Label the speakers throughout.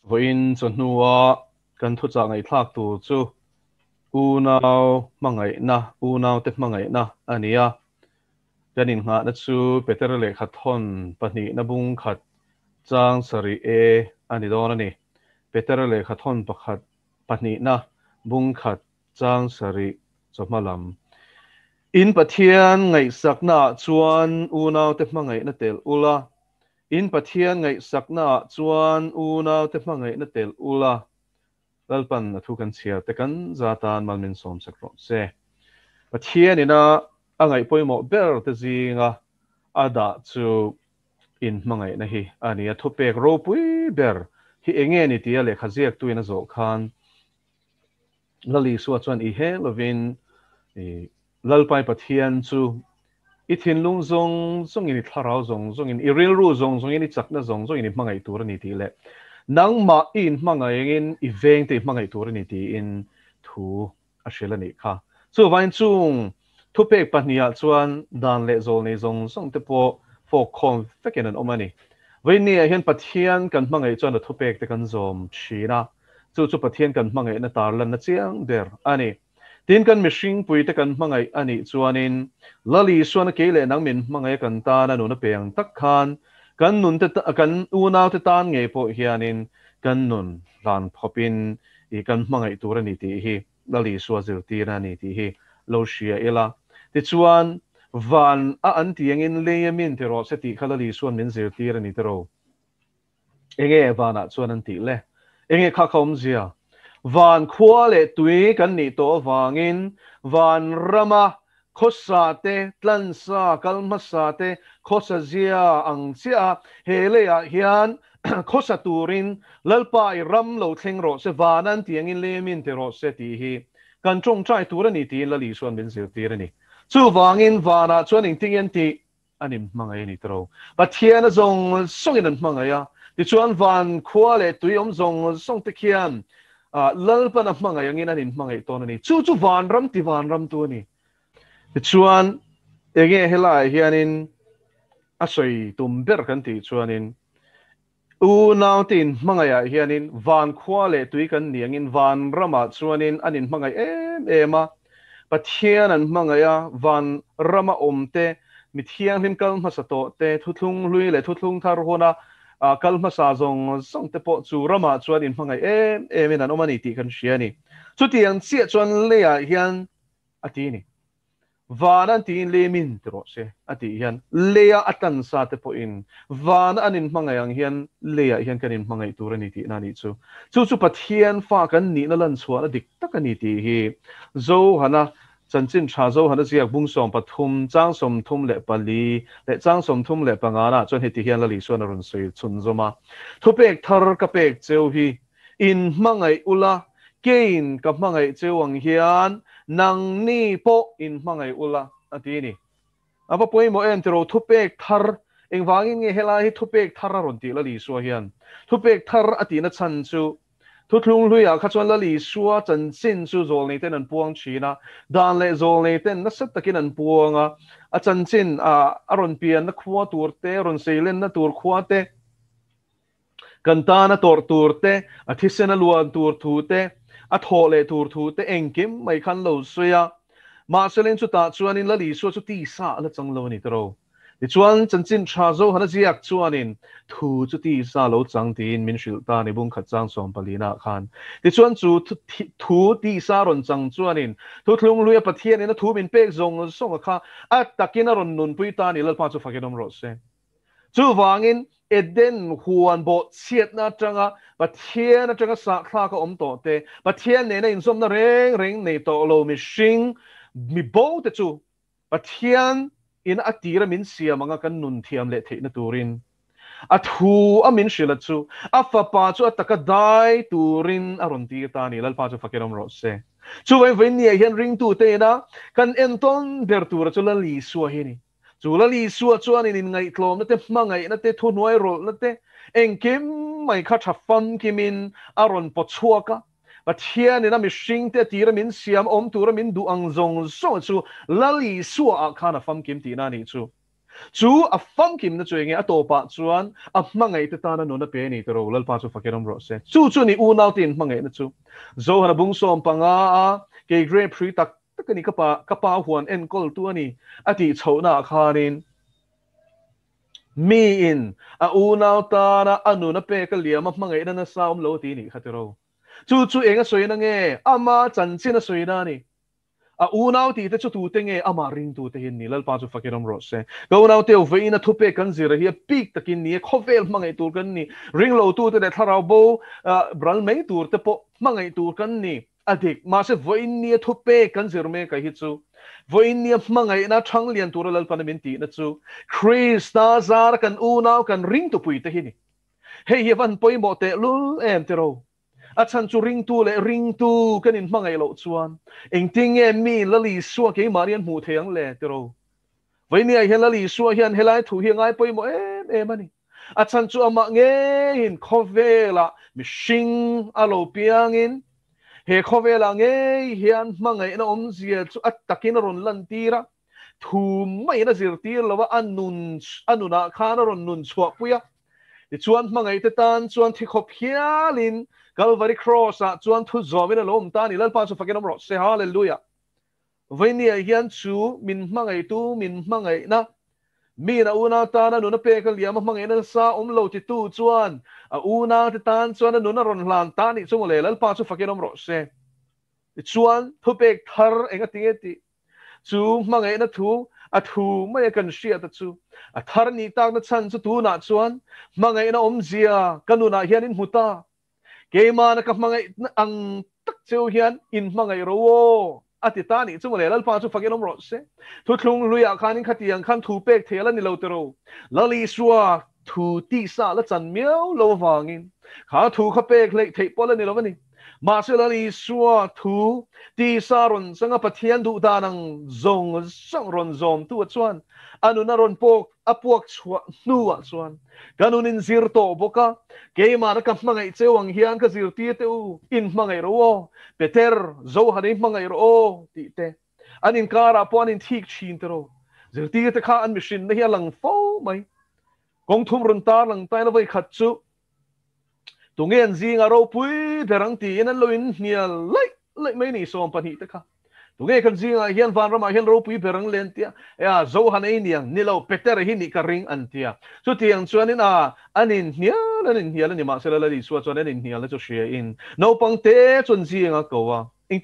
Speaker 1: Voin cho nuwa kan thu cha ngai thak tu chu Unaute Hmangaihna ania kanin nga na chu peter le khathon pani na bung khat chang sari e ani don ani peter le khathon pakhat pani na bung khat chang sari chomalam in pathian ngai sakna chuan Unaute Hmangaihna tel ula in pathian ngai sakna chuan Unaute Hmangaihna tel ula lalpan na thu kan chia te kan zatan malmin som sakro se pathian ina angai poimo ber te zinga ada chu in Hmangaihna hi ani a thupek ro pui ber hi enge ni tia le khaziak tu ina zo khan lali suwa chuan I he lovin lalpai pathian chu I thin lung zong in tharau zong in iril ru zong in I chakna zong in Hmangai tur ni ti le nang ma in Hmangaihngin I veng te Hmangai tur ni ti in thu a shela ni kha chu vain chung thupek pahnia chuan dan le zol nei zong te po for khom fekin an omani veini hian pathian kan Hmangai chuan a thupek te kan zom thina chu pathian kan Hmangai na tarlan na chiang der ani tin kan mishing pui te kan Hmangai ani chuanin lali suan ke le nang min Hmangai kan ta na nu na peng tak khan kan nun te kan Unaute tan nge po hianin kan nun lan phopin I kan Hmangai tur ani ti hi lali suwa zil ti na ni ti hi lo shia ela ti chuan van a an tiangin leyamin te ro se ti khalali suan min zil ti ani te ro enge vana chuan an ti le enge kha khom zia van khua le tui kan ni to wangin van rama khosate tlansa kalmasate khosazia angchia heleya hian khosaturin lalpai ram lo thleng ro se vanan tiangin lemin te ro se ti hi kan chong trai turani ti lali suan min zil tirani chu wangin vana chuan ing tingyan ti anim Hmangai ni tro pathian zong songin an Hmangaya ti chuan van khua le tui om zong song te khian lalpan a Hmangai angin anin Hmangai ton ani chu van ram tu ni ti chuan enge helai hianin a soi tum ber kan ti chuanin Unautin Hmangaya hianin van khua le tui kan niangin van rama chuanin anin Hmangai ema pathian an Hmangaya van rama omte mithiang him kalmasato te thutlung lui le thutlung thar hona kalmasa zong song te po chu rama chuan in Hmangai em an omani ti kan hriani chu tiang chia chuan leya hian ati ni vanan tin lemin tro se ati hian leya atan sa te po in van anin Hmangai ang hian leya hian kanin Hmangai tur ani ti na ni chu pathian fa kan ni na lan chhuan dik tak ani ti hi zo hana chanchin tha zo hana ziak bung som pathum chang som thum le pali le chang som thum le pangana chon heti hian lali suan run sei chun zoma thupek thar ka pek cheu hi in Hmangai ula kein ka Hmangai cheu ang hian nang ni po in Hmangai ula ati ni apa poimo em tero thupek thar eng wangin nge hela hi thupek thar ron ti lali suwa hian thupek thar ati na chan chu thutlung luya kha chuan lali suwa chan chin chu zol nei ten an puang china dan le zol nei ten na sat takin an puanga a chan chin a ron pian na khua tur te ron seilen na tur khua te kantana tor tur te a thisen a luan tur thu te a thole tur thu te engkim mai khan lo suya ma selen chu ta chuan in lali suwa chu ti sa la chang lo ni tro ti chuan chanchin tha zo hana ziak chuanin thu chu ti sa lo chang tin min shil ta ni bung khat chang som palina khan ti chuan chu thu ti sa ron chang chuanin thu thlung luya pathian ina thu min pek zong song kha a takin a ron nun pui ta ni lalpa chu fakinom ro se chu wangin eden huan bo chiat na tanga pathian na tanga sa kha ka om to te pathian ne na in som na reng nei to lo mi shing mi bo te chu pathian in atira min sia manga kan nun thiam le theina turin athu amin shila chu afa pa chu ataka dai turin aron ti ta ni lalpa chu fakiram ro se chu vai ni hian ring tu te na kan enton ber tur chu lali suwa hi ni chu lali suwa chuan in ngai tlom na te Hmangai na te thu noi rol na te engkim mai kha thafam kimin aron po chuaka pathian ina mi hring te tira min siam om tura min du ang zong so chu lali suwa khana fam kim ti na ni chu chú à phong kim nó chơi nghe à tổ bạc chuan à mang ngày tới ta nó nó bé này rồi lal pa chú phải cái rồi sẽ chú ni Unaute mang ngày nó chú zo hana bung som panga cái grape free tak tak ni kapa huan en kol tu ani ati chona khanin mi in a Unaute na anu na pe ka liam mang ngày na saum lo ti ni khatero chú enga soi na nge ama chan chin na soi na ni a Unaute te chu tu te nge ama ring tu te hin ni lal pa chu fakiram ro se go Unaute o ve ina thupe kan zira hi pik takin ni khovel mangai tur kan ni ring lo tu te tharau bo bral mei tur te po mangai tur kan ni adik ma se voin ni thupe kan zir me ka hi chu voin ni mangai na thang lian tur lal pan min ti na chu Krista zar kan Unau kan ring tu pui te hi ni hei hi van poi mo te lul em te ro a chan chu ring tu kan in mangai lo chuan eng ting em mi lali suwa ke marian mu theng le tero vai ni ai lali suwa hian helai thu hi ngai poi mo em ani a chan chu ama nge in khovela mi shing alo piangin he khovela nge hian mangai na om zia chu atakin ron lan tira thu mai na zir tir lawa anuna khana ron nun chhuak puya chuan mangai te tan chuan thi khop hialin Calvary cross a chuan thu zomina lom ta ni lal pa chu fakin ro se hallelujah venia hian chu min mangai na mi na Unaute na nu na pe ka liam mangai na sa lo ti tu chuan a Unaute tan chuan nu na ron hlan ta ni chu le lal pa chu fakin ro se chuan thu pek thar enga ti chu mangai na thu a thu mai kan sia ta chu a thar ni tak na chan chu tu na chuan mangai na zia kanuna hian in huta ke ma na ka mangai ang tak cheu hian in mangai ro ati ta ni chu le lal pa chu fakin ro se thu thlung luya khanin khatiang khan thu pek thela ni lo tero lali suwa thu ti sa la chan miao lo wangin kha thu kha pek le thei pol ni lo ni ma se lali suwa thu ti sa ron sanga pathian du da nang zong sang ron zom tu chuan anu na ron pok apuak chua nuwa chuan kanunin zir to boka ke ma na ka mangai chewang hian ka zir ti te u in mangai ro peter zo hani mangai ro ti te anin kara po anin thik chin te ro zir ti te kha an mission na hi lang fo mai kong thum run tar lang tai na vai khat chu tungen zinga ro pui berang ti in an loin hnial lai mai ni som pan hi te kha tunge kan zinga hian van rama hian ro pui berang len tia ya zo han ei niang nilo peter hi ni ka ring an tia chu tiang chuanin anin hnial ani ma sela li suwa chuan anin hnial chu share in no pang te chun zinga kowa ing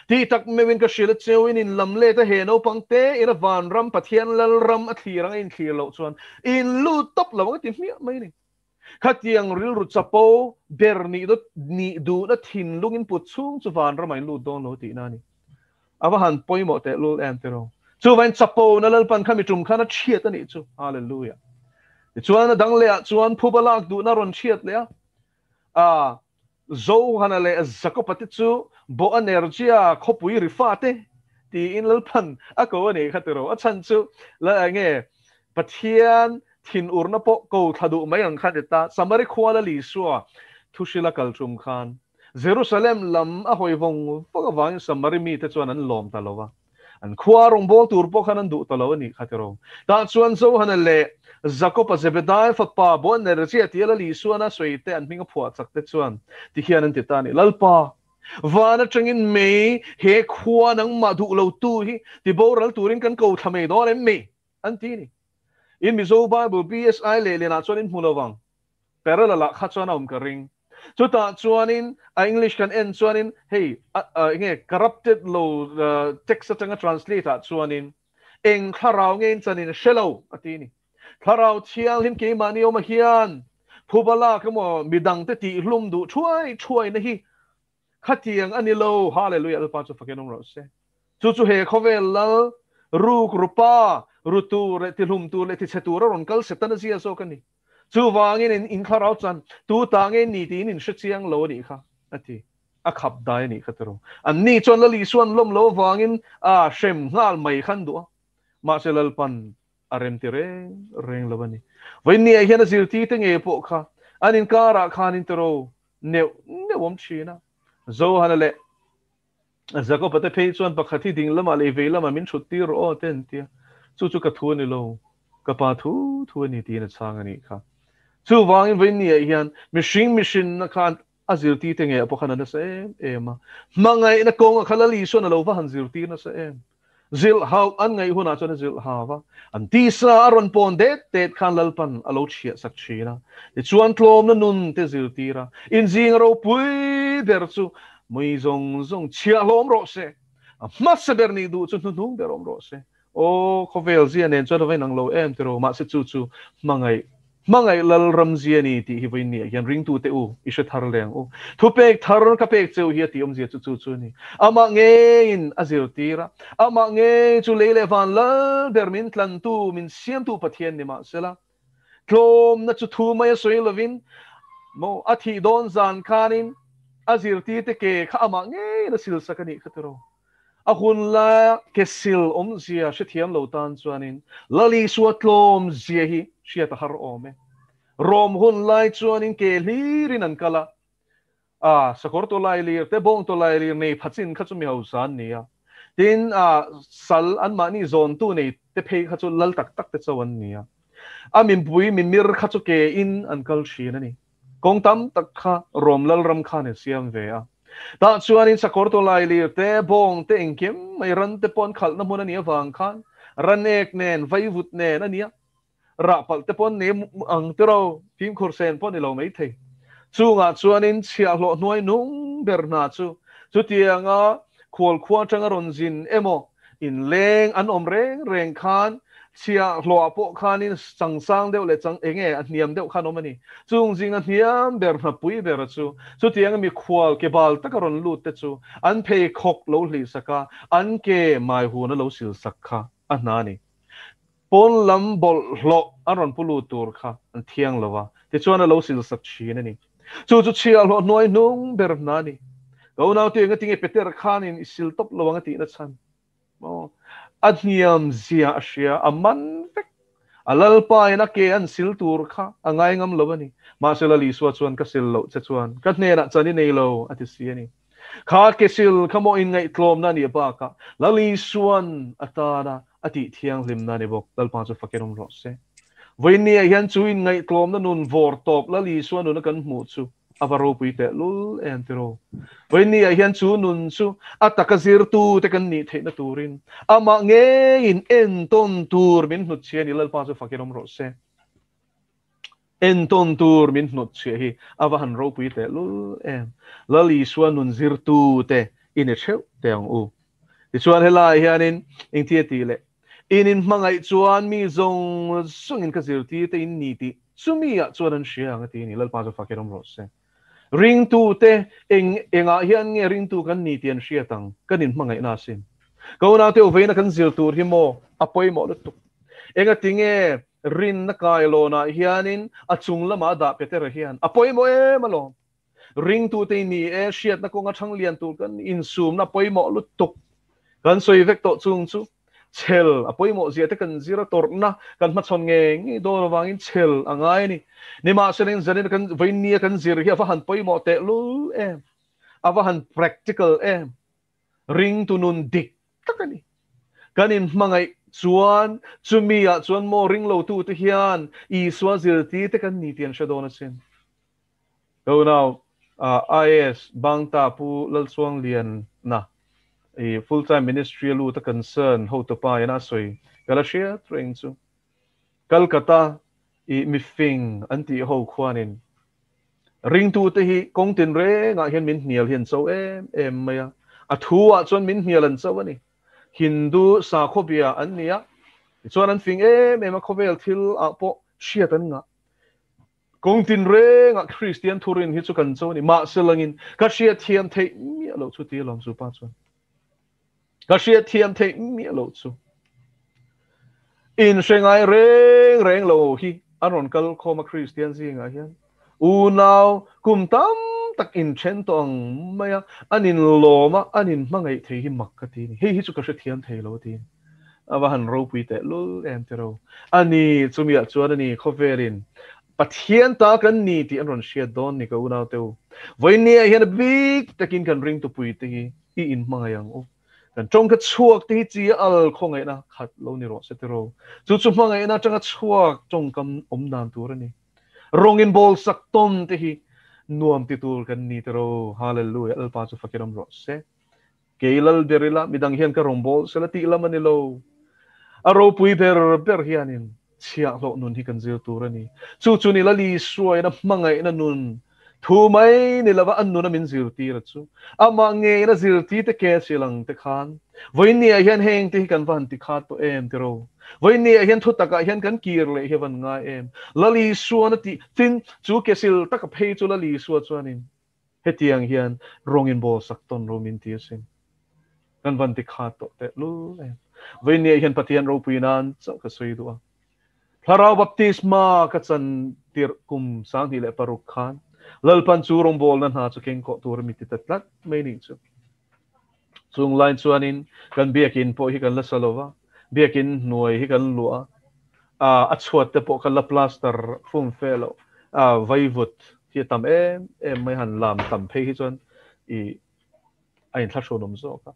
Speaker 1: ti tak mewin ka shila chewin in lamle ta he no pang te in van ram pathian lal ram a thirang in thilo chuan in lu top lawang ti mi mai ni khatiang ril ru chapo berni do ni du na thin lungin put chung chu van ramai lu don lo ti na ni ava han poimo te lu entero chu van chapo na lal pan khami tum khana chiat ani chu hallelujah chuan dang le chuan phubalak du na ron chiat le a zo hana le zakopati chu bo energia khopui rifate ti in lal pan a ko ani khatero a chan chu la nge pathian thin urna po ko thadu mai ang khan ta samari khwala li suwa thushila kalchum khan Jerusalem lam a hoi vong po wang samari mi te chuan an lom talowa an khwa rong bol tur po khan an du talowa ni khatero ta chuan zo han le Jacob Zebedai fa pa bon energy atiala li suana soite an minga phua chak te chuan ti hian an ti ta ni lalpa vana changin me he khwa nang ma du lo tu hi ti boral turin kan ko thamei do le me an ti ni in mizo bible bsi le na chuan in mulawang perala la kha chuan ka ring chuta chuanin english kan en chuanin hey nge corrupted lo text atanga translate chuanin eng kharau ngen chanin shelo atini kharau chial hin ke mani o ma hian phubala kamo midang te ti hlum du chuai na hi khatiang anilo hallelujah pa chu fakenom ro se chu he khovel la ruk rupa rutu re tilhum tu le ti chetura ron kal setana sia so kani chu wangin in kharau chan tu tangin ni tin in shichiang lo ni kha ati a khap dai ni khatero an ni chon la li suan lom lo wangin a shem ngal mai khan du ma selal pan arem ti reng lawani vain ni hian zir ti te nge po kha anin kara khanin tero ne wom china zo hanale zako pate pe chuan pakhati ding lama le ve lama min chutti ro ten tia chu ka thu ni lo kapa thu ni ti na chang ani kha chu wangin vein ni hian machine na khan azir ti te nge apo khana na se ema mangai na kong khalali so na lo va han zir ti na se em zil how an ngai huna chona zil hawa an ti sa aron pon det khan lalpan alo chia sak china ti chuan tlom na nun te zil tira in jing ro pui der chu mui zong chia lom ro se ma se ber ni du chu nung berom ro se o khovel zia nen chona vai nang lo em te ro ma se chu mangai lal ram zia ni ti hi vai ni hian ring tu te u isha thar leng u thu pek thar ka pek cheu hi ti om zia chu ni ama nge in azir tira ama nge chu leile van la dermin tlan tu min siam tu pathian ni ma sela tlom na chu thu mai soi lovin mo athi don zan khanin azir ti te ke kha ama nge na sil sakani khatero a hun la ke sil om zia she thiam lo tan chuanin lali suatlom zia hi shia ta har ome rom hun lai chuanin ke hlirin an kala sakor to lai lir te bong to lai lir nei phachin khachumi ho san nia tin sal an mani zon tu nei te phei khachu lal tak te chawan nia min bui min mir khachu ke in an kal shin ani kong tam tak kha rom lal ram kha ne siam ve a ta chuanin sakor to lai lir te bong te engkem mai ran te pon khal na mun ani awang khan ran ek nen vai vut nen ania ra pal te pon ne ang te ro phim khur sen pon ni lo mai thei chu nga chuanin chia lo noi nung berna chu tianga khol khwa tanga ron jin emo in leng an om reng khan chia lo apo khanin changsang deuh le chang enge an niam deuh khan omani chung jing an niam ber na pui ber chu tianga mi khwal ke bal takaron lut te chu an phei khok lo hli saka an ke mai hu na lo sil sakha anani pon lam bol hlo aron pulu tur kha an thiang lova ti chuan a lo sil sak chin ani chu chia lo noi nung ber na ni go nau ti nga tinge peter khan in sil top lowang ti na chan mo adniam zia ashia aman vek alal pa ina ke an sil tur kha angai ngam lovani ma selali swa chuan ka sil lo che chuan ka ne na chani nei lo ati si ani kha ke sil khamo in ngai tlom na ni ba ka lali suan atana ati thiang lim na ni bok dal pa chu fakerom ro se voini hian chu in ngai tlom na nun vor top lali suan nu na kan mu chu avaro pui te lul entero voini hian chu nun chu atakazir tu te kan ni the na turin ama nge in en ton tur min nu chian ilal pa chu fakerom ro se en ton tur min nu che hi avahan ro pui te lul em lali suan nun zir tu te in e cheu te ang u ti chuan helai hianin ing thi ti le in mangai chuan mi zong sungin ka zir ti te in ni ti sumi a chuan an shia nga ti ni lal pa chu fakerom ro se ring tu te enga hian nge ring tu kan ni tian shia tang kanin mangai na sin ko na te oveina kan zir tur hi mo apoi mo lu tu enga tinge rin na kai lo na hianin achung lama da peter hian apoi mo e malo ring tu te ni e shiat na ko nga thang lian tu kan in sum na poi mo lu tu kan soi vek to chung chu chel apoi mo zia te kan zira tor na kan ma chon nge ngi do wangin chel angai ni ma selen zanin kan voinia kan zir hi fa han poi mo te lu em ava han practical em ring tu nun dik takani kanin mangai chuan chumia chuan mo ring lo tu te hian I swazir ti te kan ni tian shadona sin go now is bangta pu lal chuang lian na full time ministry lu ta concern ho to pa yana soi galashia train chu Calcutta mifing anti ho khwanin ring tu te hi kong tin re nga hian min hnial hian so em maya athua chon min hnial an so ani Hindu sa khobia an nia chuan an fing em a khovel thil a po shiat an nga kong tin re nga Christian thurin hi chu kan so ni ma selangin ka shia thiam thei mi lo chu ti long chu pa chuan ka shia thiam thei mi lo chu in shengai reng lo hi aron kal khoma Christian zinga hian unau kum tam tak in chen tong maya anin loma anin mangai thei hi makkati ni hi chu ka she thiam thei lo ti awahan ro pui te lul em te ro ani chumia chuan ani khoverin pathian ta kan ni ti aron shia don ni ka unau teu voinia hian big takin kan ring to pui te hi in mangayang o กันจงกระชวกที่จีอัลคงไงนะขัดโลนิโรเสตโรจุดจุดมังไงนะจังกระชวกจงกำนานตัวนี่รองอินบอลสักต้นที่นวมติตูกันนี่ตโรฮาเลลูยาอัลปาจุฟักรมโรเซเกลัลเดริลามิดังเฮียนกระรองบอลเสลติลามันโลอารมณ์ปุยเบอร์เฮียนินเชียโลนุนที่กันเจอตัวนี่จุดนี่ละลีสวยนะมังไงนะนุนทูไม่นี่ละว่าอันนู้นมินซิลตีระจูอามังเงยนะซิลตีแต่แค่เสียงแต่ขานวันนี้เห็นเฮงที่กันวันที่ขาดตัวเอ็มที่เราวันนี้เห็นทุตตะกะเห็นกันกีร์เลยเห็นวันง่ายเอ็มละลีสัวนั่นที่ทิ้งจูแค่ซิลตะกะเพย์จูละลีสัวจวนนินเฮตียงเห็นรองอินบอลสักตนโรมินตีสินกันวันที่ขาดตัวแต่รู้เอ็มวันนี้เห็นปฏิญาณเราปีนั้นจะกระสุยตัวพระเราบัพติศมากัจจันติรกุมสังที่เลปรุกขานlalpan churong bol nan ha chuking ko tur mi titatlat mai ni chu chung line chuanin kan biakin po hi kan la salova biakin nuai hi kan lua a chhuat te po kan la plaster fum felo vaivut hi tam em mai han lam tam phei hi chon I ain thla shonom zo ka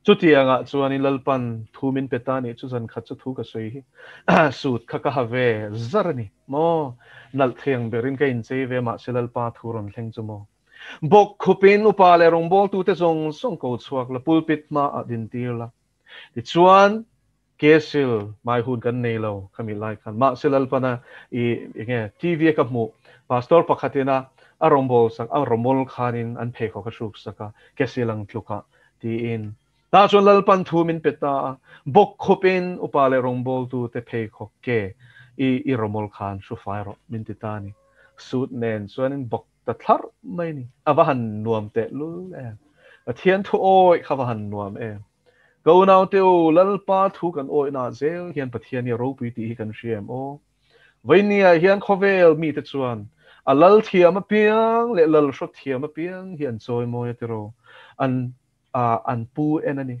Speaker 1: chutianga chuanin lalpan thumin petani chu zan khat chu thu ka soi hi sut khaka have zarani mo nal theng berin ka in chei ve ma silal pa thuron thleng chu mo bok khupin upale rong bol tu te zong song ko chuak la pulpit ma adin tir la ti chuan kesil mai hun kan nei lo khami lai khan ma silal pana I nge tv ka mu pastor pakhatina arong bol sang aromol khanin an phe kho ka shuk saka kesilang tluka ti in ta chuan lalpan thumin peta bok khupin upale rong bol tu te phe kho ke I romol khan shu fairo min titani suit nen chuanin bok ta thlar mai ni awahan nuam te lu a thian thu oi khawahan nuam go now te o lalpa thu kan oi na zel hian pathian ni ro pi ti kan siam o vainia hian khovel mi te chuan a lal thiam a piang le lal shot thiam a piang hian choi moi te ro an pu enani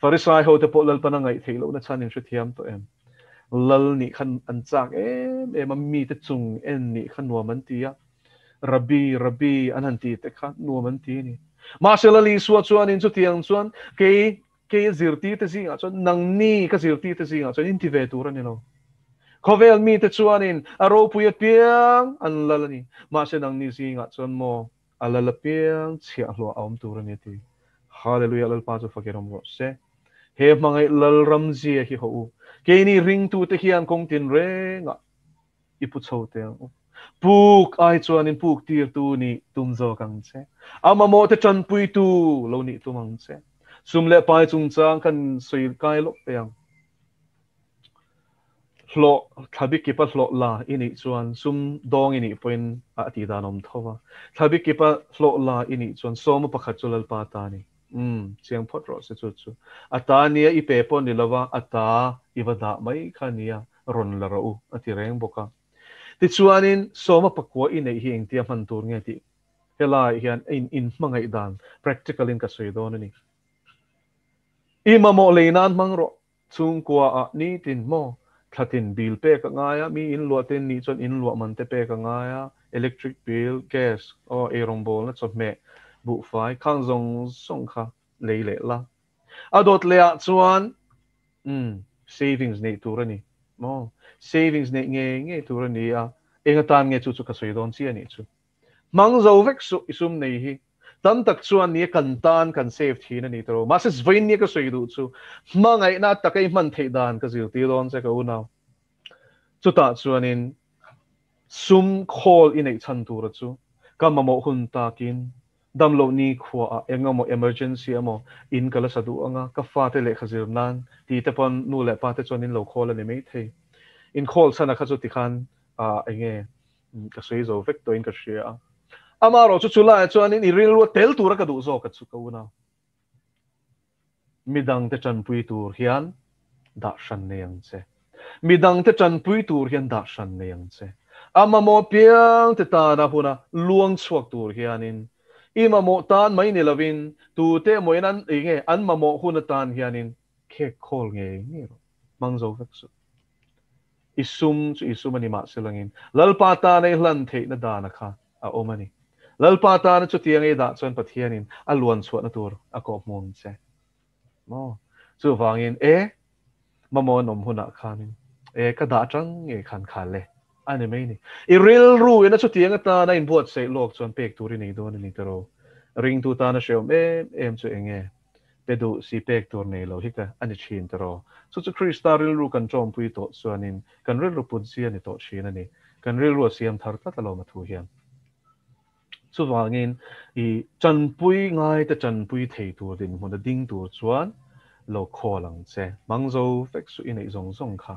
Speaker 1: farisai ho te po lal pana ngai theilo na chanin shu thiam to lal ni khan an chak mi te chung en ni khan nuam an tia rabbi an han ti te khan nuam an ti ni ma selali suwa chuan in chu tiang chuan ke zirti te zinga chuan nang ni ka zirti te zinga chuan in ti ve tur ani lo khovel mi te chuan in aro puya piang an lalani ma se nang ni zinga chuan mo alala piang chia hlo aum tur ani ti hallelujah lal pa chu fakiram ro se he mangai lal ramzi hi ho ke ni ring tu te hian kong tin renga ipu chote puk ai chuan in puk tir tu ni tumzo kang che ama mo te chan pui tu lo ni tumang che sumle pai chung chang kan soi kai lo peang hlo thabi ki pa hlo la ini chuan sum dong ini point ati danom thowa thabi ki pa hlo la ini chuan som pakhat chulal pa ta ni chiang phot ro se chu atania I pe pon ni lawa ata iwada mai khania ron la ro ati reng boka ti chuanin soma pakwa I nei hi eng tia man tur nge ti helai hian in mangai dan practical in ka soi don ni imamo leinan mangro chung kwa a ni tin mo thatin bill pe ka ngaya mi in lo ten ni chon in lo man te pe ka ngaya electric bill gas o erong bol na chot me bu fai khang zong song kha leile la adot lea chuan savings nei turani mo savings nei nge turani enga tan nge chu ka soi don chi ani chu mang zo vek su isum nei hi tam tak chuan ni kan tan kan save thina ni tro ma se zvein ni ka soi du chu mangai na takai man thei dan ka zil ti don se ka una chu ta chuan in sum call in ei chan tur chu kamamo hun takin damlo ni khwa engamo emergency amo in kala sadu anga ka fa te le khazir nan ti te pon nu le pa te chonin lo khol ani mei thei in khol sana kha chu ti khan enge ka sei zo vek to in ka shia amaro chu chula chuan in iril lo tel tur ka du zo ka chu ka una midang te chan pui tur hian da shan ne yang che midang te chan pui tur hian da shan ne yang che amamo piang te ta na huna luang chuak tur hian in imamo tan mai ni lovin tu te moinan nge an mamo huna tan hianin khe khol nge ni ro mangzo vek su isum ani ma selangin lalpa ta nei hlan thei na dana kha a omani lalpa ta na chu tiang e da chon pathianin alwan chhuat na tur a ko mong che mo chu wangin mamon huna khanin ka da tang nge khan khale ani mai ni I real ru ina chu tianga ta na in buat sei lok chon pek turi nei don ni tero ring tu ta na sheu em chu enge pedu si pek tur nei lo hika ani chin tero chu krista real ru kan chom pui to chuanin kan real ru pun si ani to chin ani kan real ru siam thar ta lo ma thu hian chu wangin I chan pui ngai ta chan pui thei tur din mun ding tur chuan lo kholang che mangzo fek su in ei zong zong kha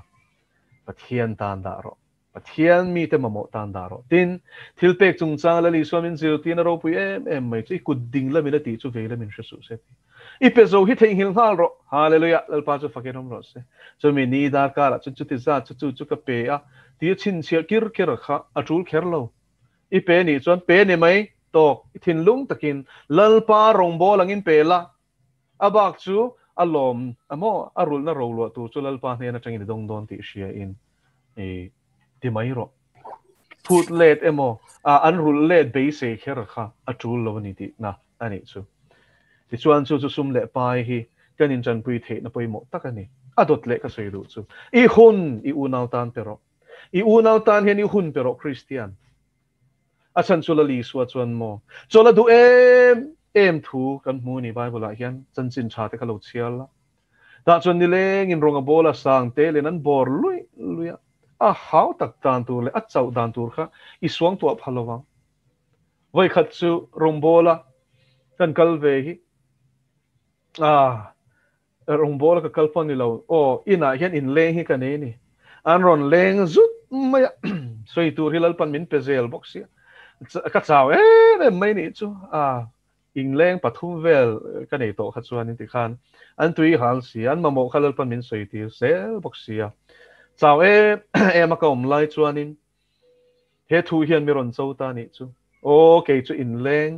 Speaker 1: pathian tan da ro pathian mi te mamo tan da ro tin thil pek chung chang la li swamin zil tin ro pui em mai chi kud ding la min ti chu ve la min su se I pe zo hi thei hil hal ro hallelujah lal pa chu fakenom ro se so mi ni da ka la chu ti za chu ka pe a ti chin cher kir kha atul kher lo I pe ni chuan pe ni mai tok thin lung takin lal pa rong bo langin pe la abak chu alom amo arul na ro lo tu chu lal pa ne na tangin dong don ti sia in ti mai ro put let emo an rul let be se kher kha atul lo ni ti na ani chu ti chuan chu sum le pai hi kanin chan pui the na poi mo takani adot le ka sei ru chu I hun I unau tan pero I unau tan hen I hun pero Christian achan chula li suwa chuan mo chola du em thu kan mu ni bible ah hian chan chin tha te ka lo chial la da chuan ni leng in ronga bola sang te le nan bor lui a how tak tan tur le a chau dan tur kha I suang tu phalowang voi khat chu rong bola kan kal ve hi rong bola ka kalpon ni lo ina hian in leng hi ka ni an ron leng zut maya soi tur hilal pan min pezel box ya ka chau mai ni chu in leng pathum vel ka nei to kha chuan in ti khan an tui hal si an mamo khalal pan min soi ti sel box ya chau ma ka lai chuan in he thu hian mi ron chau ta ni chu ke chu in leng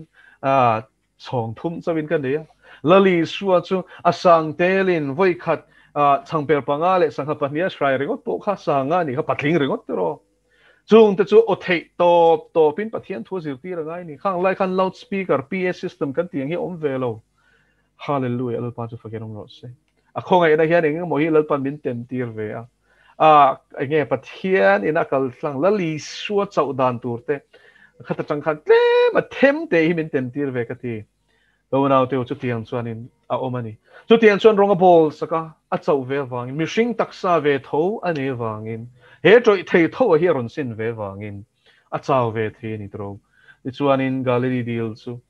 Speaker 1: chong thum chawin ka nei lali suwa chu asang telin voi khat changper panga le sangha pahnia shrai ringot po kha sanga ni kha patling ringot ro chung te chu o thei to pin pathian thu zir ti rangai ni khang lai khan loudspeaker PA system kan tiang hi om velo hallelujah al pa chu fakenom ro se a khongai na hian eng mo hi lal pan min tem tir ve nge pathian ina kal tlang lali suwa chau dan tur te khata chang khan tle ma them te hi min tem tir ve ka ti Unaute chu tiang chuanin omani chu tiang chuan ronga bol saka a chau ve wangin mihring taksa ve tho ane wangin he troi thei tho hi ron sin ve wangin a chau ve the ni tro ti chuanin gallery deal chu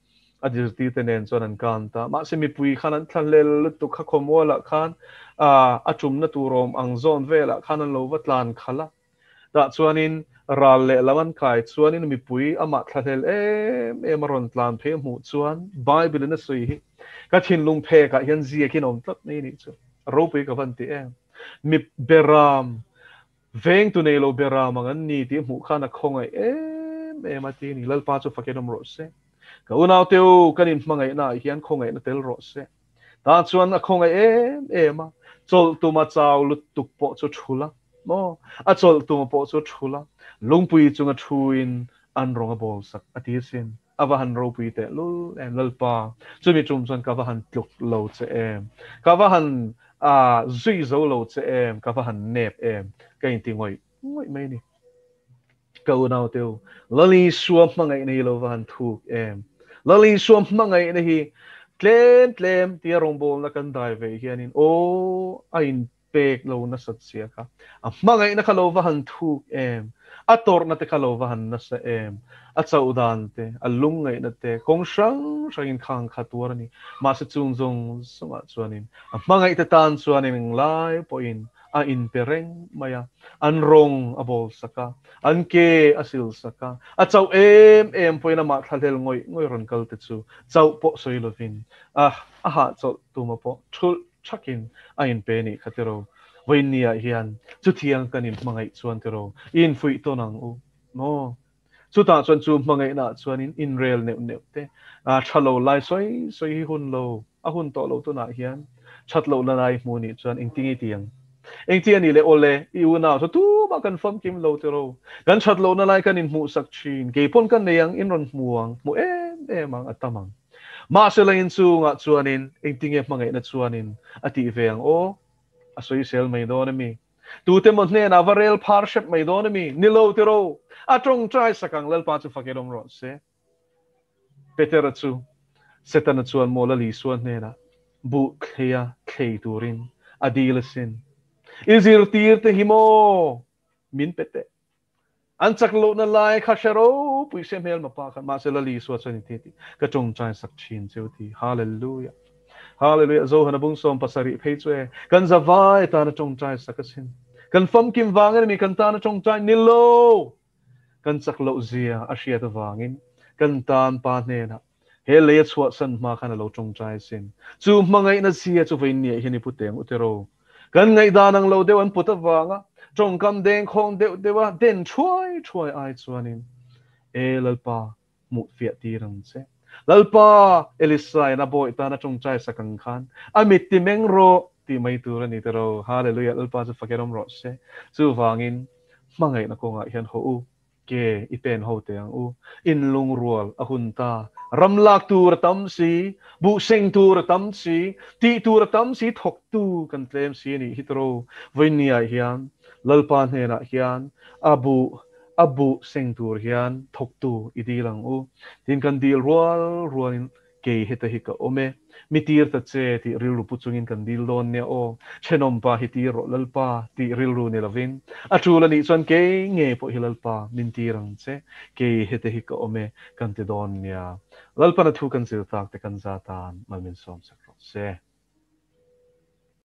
Speaker 1: a dir ti tenen chuan an kanta ma semi pui khan an thlel tu kha khomwala khan a chumna turom ang zon vela khan an lo watlan khala da chuanin ral le lawan kai chuanin mi pui ama thlahel ron tlan phe mu chuan bible na sui hi ka thin lung phe ka hian zia kin om tat nei ni chu ro pui ka van ti mi beram veng tu nei lo beram ang ni ti mu khana khongai ati ni lal pa chu fakenom ro se ka Unaute kanin Hmangaihna hian khongai na tel ro se ta chuan a khongai ma chol tu ma chaw lut tuk po chu thula mo a chol tu po chu thula lungpui chunga thuin an ronga bol sak ati sin awahan ro pui te lu lalpa chumi chum chuan kawahan tluk lo che kawahan zui zo lo che kawahan nep kain ti ngoi mai ni ka Unaute lali suam Hmangaihna hi lo wahan thu lali suam Hmangaihna hi tlem ti rong bol na kan dai ve hianin ain pek lo na sat sia ka Hmangaihna kha lo wahan thu ator na te khalowahan na sa a chaudan te a lungai na te kong sang in khang khatur ni ma sa chung zong sunga chuanin a Hmangai te tan chuanin lai po in a in pereng maya an rong abol saka an ke asil saka a chau poina ma thalel ngoi ron kal te chu chau po soilovin ha chau tuma po thul chakin a in pe ni khatero Wainia hian chu thiang kanin Hmangai chuan tero in fui to nang no chu ta chuan chu Hmangaihna chuanin in rel neu te thalo lai soi hun lo a hun to lo to na hian thatlo la nai mu ni chuan ing tingi tiang eng ti ani le ole I una so tu ba confirm kim lo tero kan thatlo na lai kanin mu sak chin ke pon kan neyang in ron muang mu mang atamang ma se lain chu nga chuanin engtinge hmangaihna chuanin ati veng o asoi sel mai do na mi tu te mon ne na varel parship mai do na mi nilo te ro atong trai sakang lal pa chu fakedom ro se Peter chu setana chuan mola li suan ne na bu khia khei turin adil sin izir tir te himo min pete anchak lo na lai khasharo puisem hel mapa khan ma se la li suan san ti ka chong trai sak chin cheu ti hallelujah hallelujah zo hana bung som pasari phei chue kan zawai ta na chong trai sakasin kan fam kim wangen mi kan ta na chong trai nilo kan sak lo zia asia ta wangin kan tan pa ne na he le chwa san ma khan lo chong trai sin chu mangai na sia chu vein ni hini puteng utero kan ngai danang lo dewan puta wanga chong kam deng khong dewa den chuai ai chuanin e lalpa mu fiat ti rang che lalpa elisai na boy ta na chong chai sakang khan amit ti meng ro ti mai tu ra ni tero hallelujah lalpa chu fakerom ro se chu wangin mangai na ko nga hian ho u ke ipen ho te ang u in lung rual a hun ta ram lak tur tam si bu seng tur tam si ti tur tam si thok tu kan tlem si ni hitro voinia hian lalpa ne na hian abu abu seng tur hian thok tu idilang u tin kan dil rual ke heta hika ome mitir ta che ti rilu puchungin kan dil don ne o chenom pa hiti ro lalpa ti rilu ne lavin achula ni chuan ke nge po hilalpa mintirang che ke heta hika ome kan te don nia lalpa na thu kan zil tak te kan zatan malmin som sakro se